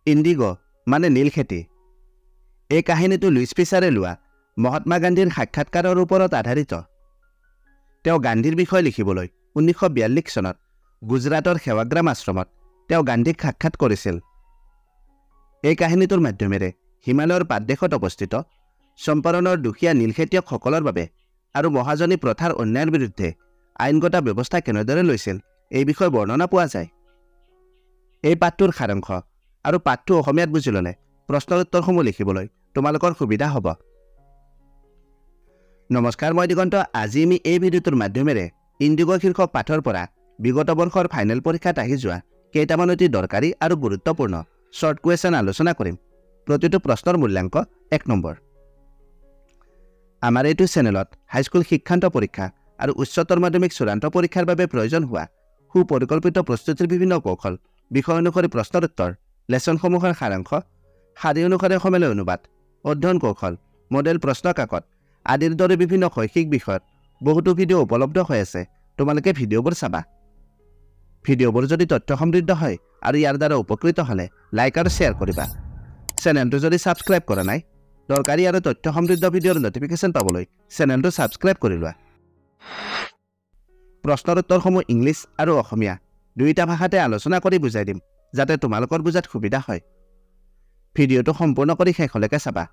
ইণ্ডিগো মানে নীল খেতি। এই কাহিনীটো লুইচ ফিছাৰে লোৱা মহাত্মা গান্ধীৰ সাক্ষাৎকাৰৰ ওপৰত আধাৰিত। তেওঁ গান্ধীৰ বিষয়ে লিখিবলৈ 1942 চনত গুজৰাটৰ সেৱাগ্ৰাম আশ্ৰমত তেওঁ গান্ধীক সাক্ষাৎ কৰিছিল। এই কাহিনীটোৰ মাধ্যমেৰে হিমালয়ৰ পাদদেশত অৱস্থিত চম্পাৰণৰ দুখীয়া নীল খেতিয়কসকলৰ বাবে আৰু মহাজনী প্ৰথাৰ অন্যায়ৰ বিৰুদ্ধে আইনগত ব্যৱস্থা কেনেদৰে লৈছিল এই বিষয়ে বৰ্ণনা পোৱা যায়। এই পাঠটোৰ সাৰাংশ আৰু পাঠটো অসমীয়াত বুজি ল'লে প্ৰশ্নৰ উত্তৰসমূহ লিখিবলৈ তোমালোকৰ সুবিধা হ'ব। নমস্কাৰ, মই দিগন্ত। আজি আমি এই ভিডিঅ'টোৰ মাধ্যমেৰে ইণ্ডিগো শীৰ্ষক পাঠৰ পৰা বিগত বৰ্ষৰ ফাইনেল পৰীক্ষাত আহি যোৱা কেইটামান অতি দৰকাৰী আৰু গুৰুত্বপূৰ্ণ শ্বৰ্ট কুৱেশ্যন আলোচনা কৰিম। প্ৰতিটো প্ৰশ্নৰ মূল্যাংক 1 নম্বৰ। আমাৰ এইটো চেনেলত হাইস্কুল শিক্ষান্ত পৰীক্ষা আৰু উচ্চতৰ মাধ্যমিক চূড়ান্ত পৰীক্ষাৰ বাবে প্ৰয়োজন হোৱা সুপৰিকল্পিত প্ৰস্তুতিৰ বিভিন্ন কৌশল, বিষয় অনুসৰি প্ৰশ্নৰ উত্তৰ, লেচনসমূহৰ সাৰাংশ, শাৰী অনুসাৰে অসমীয়ালৈ অনুবাদ, অধ্যয়ন কৌশল, মডেল প্ৰশ্ন কাকত আদিৰ দৰে বিভিন্ন শৈক্ষিক বিষয়ত বহুতো ভিডিঅ' উপলব্ধ হৈ আছে। তোমালোকে ভিডিঅ'বোৰ চাবা। ভিডিঅ'বোৰ যদি তথ্য সমৃদ্ধ হয় আৰু ইয়াৰ দ্বাৰা উপকৃত হ'লে লাইক আৰু শ্বেয়াৰ কৰিবা। চেনেলটো যদি ছাবস্ক্ৰাইব কৰা নাই, দৰকাৰী আৰু তথ্য সমৃদ্ধ ভিডিঅ'ৰ নটিফিকেশ্যন পাবলৈ চেনেলটো ছাবস্ক্ৰাইব কৰি লোৱা। প্ৰশ্নৰ উত্তৰসমূহ ইংলিছ আৰু অসমীয়া দুয়োটা ভাষাতে আলোচনা কৰি বুজাই দিম, যাতে তোমালোকৰ বুজাত সুবিধা হয়। ভিডিঅ'টো সম্পূৰ্ণ কৰি শেষলৈকে চাবা।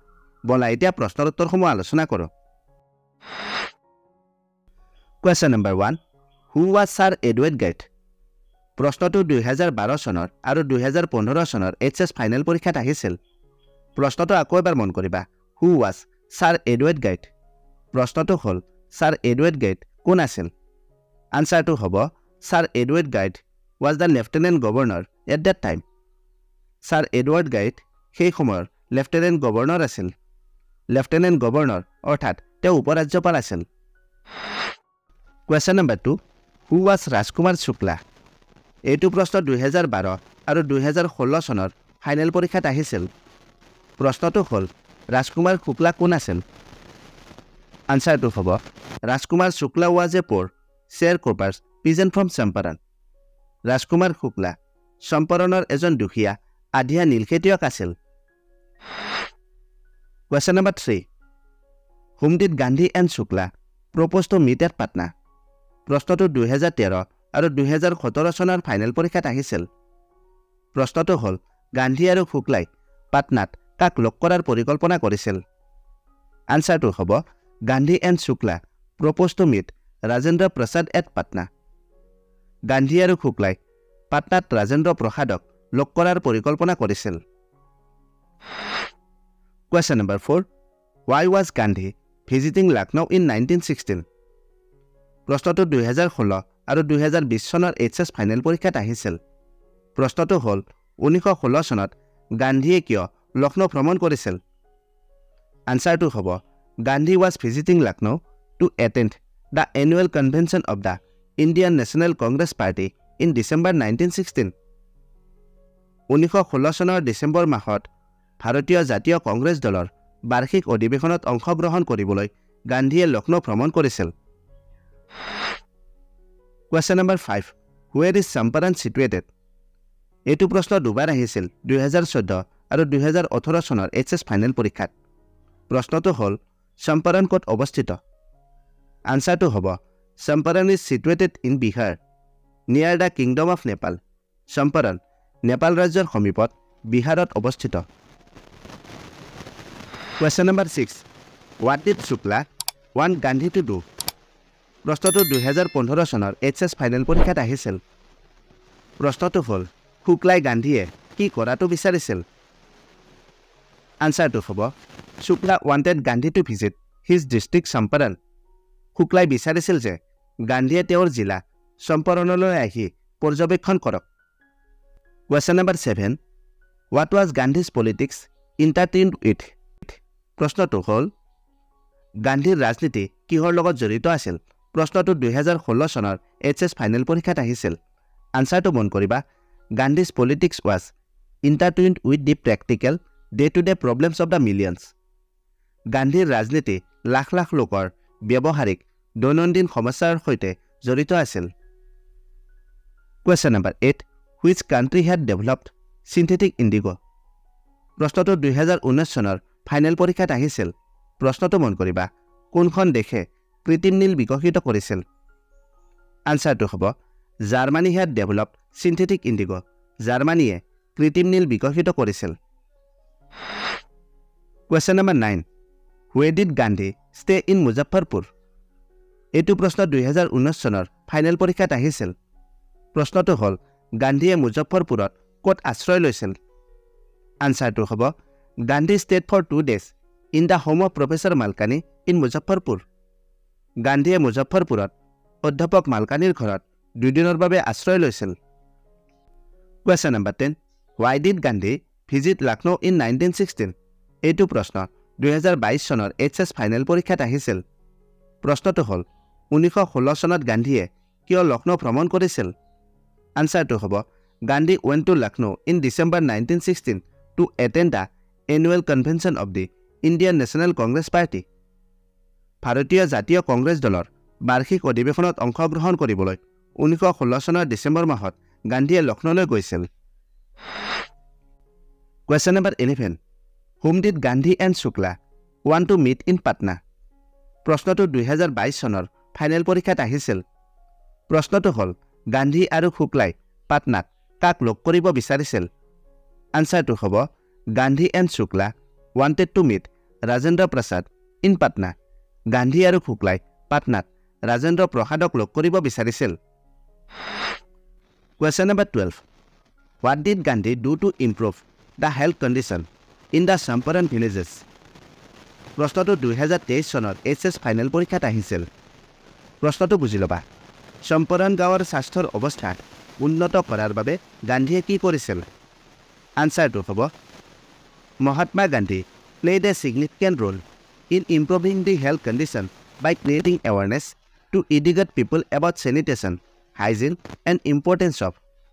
ব'লা এতিয়া প্ৰশ্নৰ উত্তৰসমূহ আলোচনা কৰোঁ। Question number 1, who was sir Edward guide? প্ৰশ্নটো 2012 চনৰ আৰু 2015 চনৰ HS ফাইনেল পৰীক্ষাত আহিছিল। প্ৰশ্নটো আকৌ এবাৰ মন কৰিবা। Who was sir Edward guide? প্ৰশ্নটো হ'ল ছাৰ এডৱাৰ্ড গাইড কোন আছিল? আনচাৰটো হ'ব sir Edward guide was the lieutenant governor at that time. Sir Edward guide সেই সময়ৰ লেফটেনেণ্ট গভৰ্ণৰ আছিল। লেফটেনেণ্ট গভৰ্ণৰ অৰ্থাৎ তেওঁ উপৰাজ্যপাল আছিল। কুৱেশ্যন নম্বৰ 2, হু ৱাজ ৰাজকুমাৰ শুক্লা? এইটো প্ৰশ্ন 2012 আৰু 2016 চনৰ ফাইনেল পৰীক্ষাত আহিছিল। প্ৰশ্নটো হ'ল ৰাজকুমাৰ শুক্লা কোন আছিল? আনচাৰটো হ'ব Rajkumar Shukla was a poor share croppers peasant from Champaran. Rajkumar Shukla চম্পাৰণৰ এজন দুখীয়া আধিয়া নীল খেতিয়ক আছিল। Question number 3, whom did Gandhi and Shukla propose to meet at Patna? প্ৰশ্নটো 2013 আৰু 2017 চনৰ ফাইনেল পৰীক্ষাত আহিছিল। প্ৰশ্নটো হ'ল গান্ধী আৰু শুক্লাই পাটনাত কাক লগ কৰাৰ পৰিকল্পনা কৰিছিল? আনচাৰটো হ'ব Gandhi and Shukla propose to meat Rajendra Prasad at Patna. Gandhi আৰু শুক্লাই পাটনাত ৰাজেন্দ্ৰ প্ৰসাদক লগ কৰাৰ পৰিকল্পনা কৰিছিল। Question number 4, Y was Gandhi visiting Lucknow in 1916? প্ৰশ্নটো 2016 আৰু 2020 চনৰ HS ফাইনেল পৰীক্ষাত আহিছিল। প্ৰশ্নটো হ'ল 1916 চনত গান্ধীয়ে কিয় লক্ষ্ণৌ ভ্ৰমণ কৰিছিল? আনচাৰটো হ'ব Gandhi was visiting Lucknow to attend the annual convention of the Indian National Congress party in December 1916। 1916 চনৰ ডিচেম্বৰ মাহত ভাৰতীয় জাতীয় কংগ্ৰেছ দলৰ বাৰ্ষিক অধিৱেশনত অংশগ্ৰহণ কৰিবলৈ গান্ধীয়ে লক্ষ্ণৌ ভ্ৰমণ কৰিছিল। Question number 5, where is Champaran situated? এইটো প্ৰশ্ন দুবাৰ আহিছিল 2014 আৰু 2018 চনৰ HS ফাইনেল পৰীক্ষাত। প্ৰশ্নটো হ'ল চম্পাৰণ ক'ত অৱস্থিত? আনচাৰটো হ'ব Champaran is situated in Bihar near the kingdom of Nepal. Champaran Nepal ৰাজ্যৰ সমীপত বিহাৰত অৱস্থিত। Question number 6, what did Shukla want Gandhi to do? প্ৰশ্নটো 2015 চনৰ HS ফাইনেল পৰীক্ষাত আহিছিল। প্ৰশ্নটো হ'ল শুক্লাই গান্ধীয়ে কি কৰাটো বিচাৰিছিল? আনচাৰটো হ'ব Shukla wanted Gandhi to visit his district Champaran. শুক্লাই বিচাৰিছিল যে গান্ধীয়ে তেওঁৰ জিলা চম্পাৰণলৈ আহি পৰ্যবেক্ষণ কৰক। Question number 7, what was Gandhi's politics entertained with? প্ৰশ্নটো হ'ল গান্ধীৰ ৰাজনীতি কিহৰ লগত জড়িত আছিল? প্ৰশ্নটো 2016 চনৰ HS ফাইনেল পৰীক্ষাত আহিছিল। আনচাৰটো মন কৰিবা, Gandhi's politics was entertained with the practical day to day problems of the millions. গান্ধীৰ ৰাজনীতি লাখ লাখ লোকৰ ব্যৱহাৰিক দৈনন্দিন সমস্যাৰ সৈতে জড়িত আছিল। Question number 8, which country head developed synthetic IndiGo? প্ৰশ্নটো 2019 চনৰ ফাইনেল পৰীক্ষাত আহিছিল প্ৰশ্নটো মন কৰিবা কোনখন দেশে কৃত্ৰিম নীল বিকশিত কৰিছিল আনসাৰটো হ'ব Germany had developed synthetic indigo জাৰ্মানীয়ে কৃত্ৰিম নীল বিকশিত কৰিছিল Question number 9 Where did Gandhi stay in Muzaffarpur এইটো প্ৰশ্ন 2019 চনৰ ফাইনেল পৰীক্ষাত আহিছিল প্ৰশ্নটো হ'ল গান্ধীয়ে মুজফ্ফৰপুৰত ক'ত আশ্ৰয় লৈছিল আনসাৰটো হ'ব Gandhi stayed for 2 days in the home of Professor Malkani in Muzaffarpur গান্ধীয়ে মুজফ্ফৰপুৰত অধ্যাপক মালকানিৰ ঘৰত 2 দিনৰ বাবে আশ্ৰয় লৈছিল Question number 10 Why did Gandhi visit Lucknow in 1916 এইটো প্ৰশ্ন 2022 চনৰ HS ফাইনেল পৰীক্ষাত আহিছিল প্ৰশ্নটো হ'ল 1916 চনত গান্ধীয়ে কিয় লক্ষ্ণৌ ভ্ৰমণ কৰিছিল আনসাৰটো হ'ব Gandhi went to Lucknow in December 1916 to attend the annual convention of the Indian National Congress Party ভাৰতীয় জাতীয় কংগ্ৰেছ দলৰ বাৰ্ষিক অধিৱেশনত অংশগ্ৰহণ কৰিবলৈ 1916 চনৰ ডিসেম্বৰ মাহত গান্ধীয়ে লক্ষ্ণৌলৈ গৈছিল Question number 11 Whom did Gandhi and Shukla want to meet in Patna প্ৰশ্নটো 2022 চনৰ ফাইনেল পৰীক্ষাত আহিছিল প্ৰশ্নটো হ'ল গান্ধী আৰু শুক্লাই পাটনাত কাক লগ কৰিব বিচাৰিছিল আনসাৰটো হ'ব Gandhi and Shukla wanted to meet Rajendra Prasad in Patna Gandhi আৰু শুক্লাই পাটনাত ৰাজেন্দ্ৰ প্ৰসাদক লগ কৰিব বিচাৰিছিল Question number 12 What did Gandhi do to improve the health condition in the Champaran villages প্ৰশ্নটো 2023 চনৰ HS ফাইনেল পৰীক্ষাত আহিছিল প্ৰশ্নটো বুজি লবা চম্পৰণ গাঁৱৰ স্বাস্থ্যৰ অৱস্থা উন্নত কৰাৰ বাবে গান্ধীয়ে কি কৰিছিল আনসাৰটো হ'ব Mahatma Gandhi played a significant role in improving the health condition by creating awareness to educate people about sanitation hygiene and importance of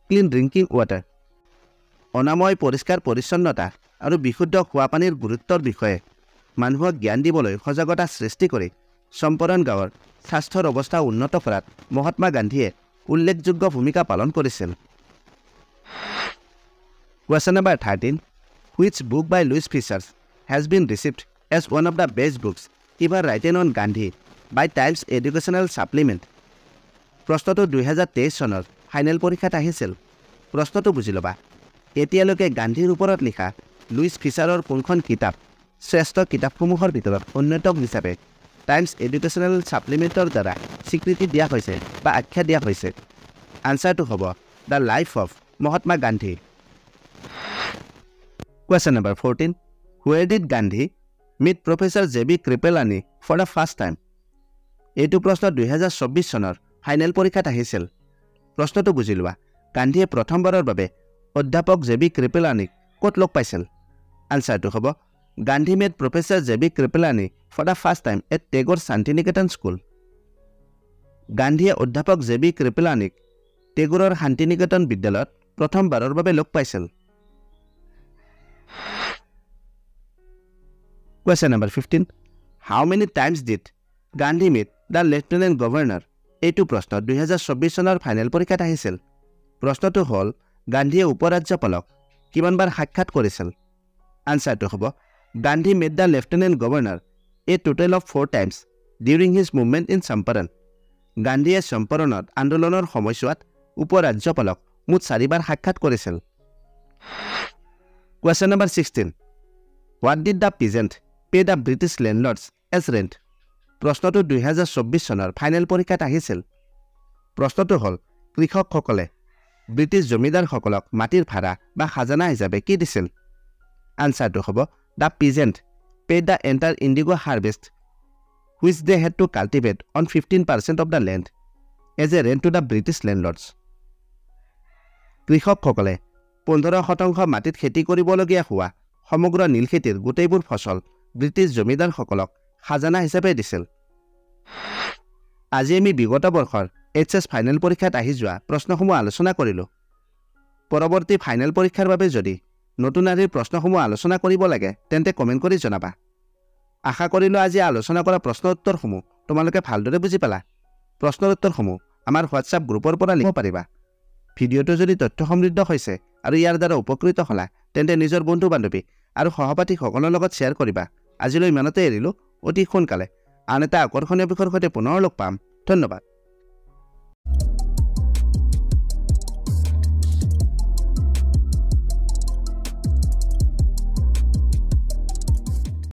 clean drinking water অনাময় পৰিষ্কাৰ পৰিচ্ছন্নতা আৰু বিশুদ্ধ খোৱা পানীৰ গুৰুত্বৰ বিষয়ে মানুহক জ্ঞান দিবলৈ সজাগতা সৃষ্টি কৰি চম্পৰণ গাঁৱৰ স্বাস্থ্যৰ অৱস্থা উন্নত কৰাত মহাত্মা গান্ধীয়ে উল্লেখযোগ্য ভূমিকা পালন কৰিছিল Question number 13 Which book by Louis Fisher has been received as one of the best books ever written on Gandhi by Times Educational Supplement প্ৰশ্নটো 2023 চনৰ ফাইনেল পৰীক্ষাত আহিছিল প্ৰশ্নটো বুজি লবা এতিয়ালৈকে গান্ধীৰ ওপৰত লিখা লুইস ফিছাৰৰ কোনখন কিতাপ শ্ৰেষ্ঠ কিতাপসমূহৰ ভিতৰত অন্যতম হিচাপে টাইমছ এডুকেশ্যনেল ছাপ্লিমেণ্টৰ দ্বাৰা স্বীকৃতি দিয়া হৈছে বা আখ্যা দিয়া হৈছে আনসাৰটো হ'ব the life of Mahatma Gandhi Question number 14 Where did Gandhi meet Professor J.B. Kripalani for the first time এইটো প্ৰশ্ন 2024 চনৰ ফাইনেল পৰীক্ষাত আহিছিল প্ৰশ্নটো বুজি লোৱা গান্ধীয়ে প্ৰথমবাৰৰ বাবে অধ্যাপক J.B. Kripalanik ক'ত লগ পাইছিল আনসাৰটো হ'ব Gandhi met Professor J.B. Kripalani for the first time at Tagore Shantiniketan School গান্ধীয়ে অধ্যাপক J.B. Kripalanik টেগোৰৰ শান্তিনিকেতন বিদ্যালয়ত প্ৰথমবাৰৰ বাবে লগ পাইছিল Question number 15 How many times did Gandhi meet the Lieutenant Governor এইটো প্ৰশ্ন 2024 চনৰ ফাইনেল পৰীক্ষাত আহিছিল প্ৰশ্নটো হ'ল গান্ধীয়ে উপৰাজ্যপালক কিমানবাৰ সাক্ষাৎ কৰিছিল আনসাৰটো হ'ব Gandhi met the Lieutenant Governor a total of 4 times during his movement in Champaran গান্ধীয়ে চম্পৰণত আন্দোলনৰ সময়ছোৱাত উপৰাজ্যপালক মুঠ 4 বাৰ সাক্ষাৎ কৰিছিল Question number 16 What did the peasant pay the British landlords as rent প্ৰশ্নটো 2024 চনৰ ফাইনেল পৰীক্ষাত আহিছিল প্ৰশ্নটো হ'ল কৃষকসকলে ব্ৰিটিছ জমিদাৰসকলক মাটিৰ ভাড়া বা খাজানা হিচাপে কি দিছিল আনসাৰটো হ'ব The peasant paid the entire indigo harvest which they had to cultivate on 15% of the land as a rent to the British landlords কৃষকসকলে 15% মাটিত খেতি কৰিবলগীয়া হোৱা সমগ্ৰ নীল খেতিৰ গোটেইবোৰ ফসল ব্ৰিটিছ জমিদাৰসকলক খাজানা হিচাপে দিছিল আজি আমি বিগত বৰ্ষৰ HS ফাইনেল পৰীক্ষাত আহি যোৱা প্ৰশ্নসমূহ আলোচনা কৰিলো পৰৱৰ্তী ফাইনেল পৰীক্ষাৰ বাবে যদি নতুন আদিৰ প্ৰশ্নসমূহ আলোচনা কৰিব লাগে তেন্তে কমেন্ট কৰি জনাবা আশা কৰিলো আজি আলোচনা কৰা প্ৰশ্ন উত্তৰসমূহ তোমালোকে ভালদৰে বুজি পালা প্ৰশ্নৰ উত্তৰসমূহ আমাৰ WhatsApp গ্ৰুপৰ পৰা লিখিব পাৰিবা ভিডিঅটো যদি তথ্য সমৃদ্ধ হৈছে আৰু ইয়াৰ দ্বাৰা উপকৃত হলা তেন্তে নিজৰ বন্ধু বান্ধৱী আৰু সহপাঠীসকলৰ লগত শ্বেয়াৰ কৰিবা। আজিলৈ ইমানতে এৰিলোঁ, অতি সোনকালে আন এটা আকৰ্ষণীয় বিষয়ৰ সৈতে পুনৰ লগ পাম। ধন্যবাদ।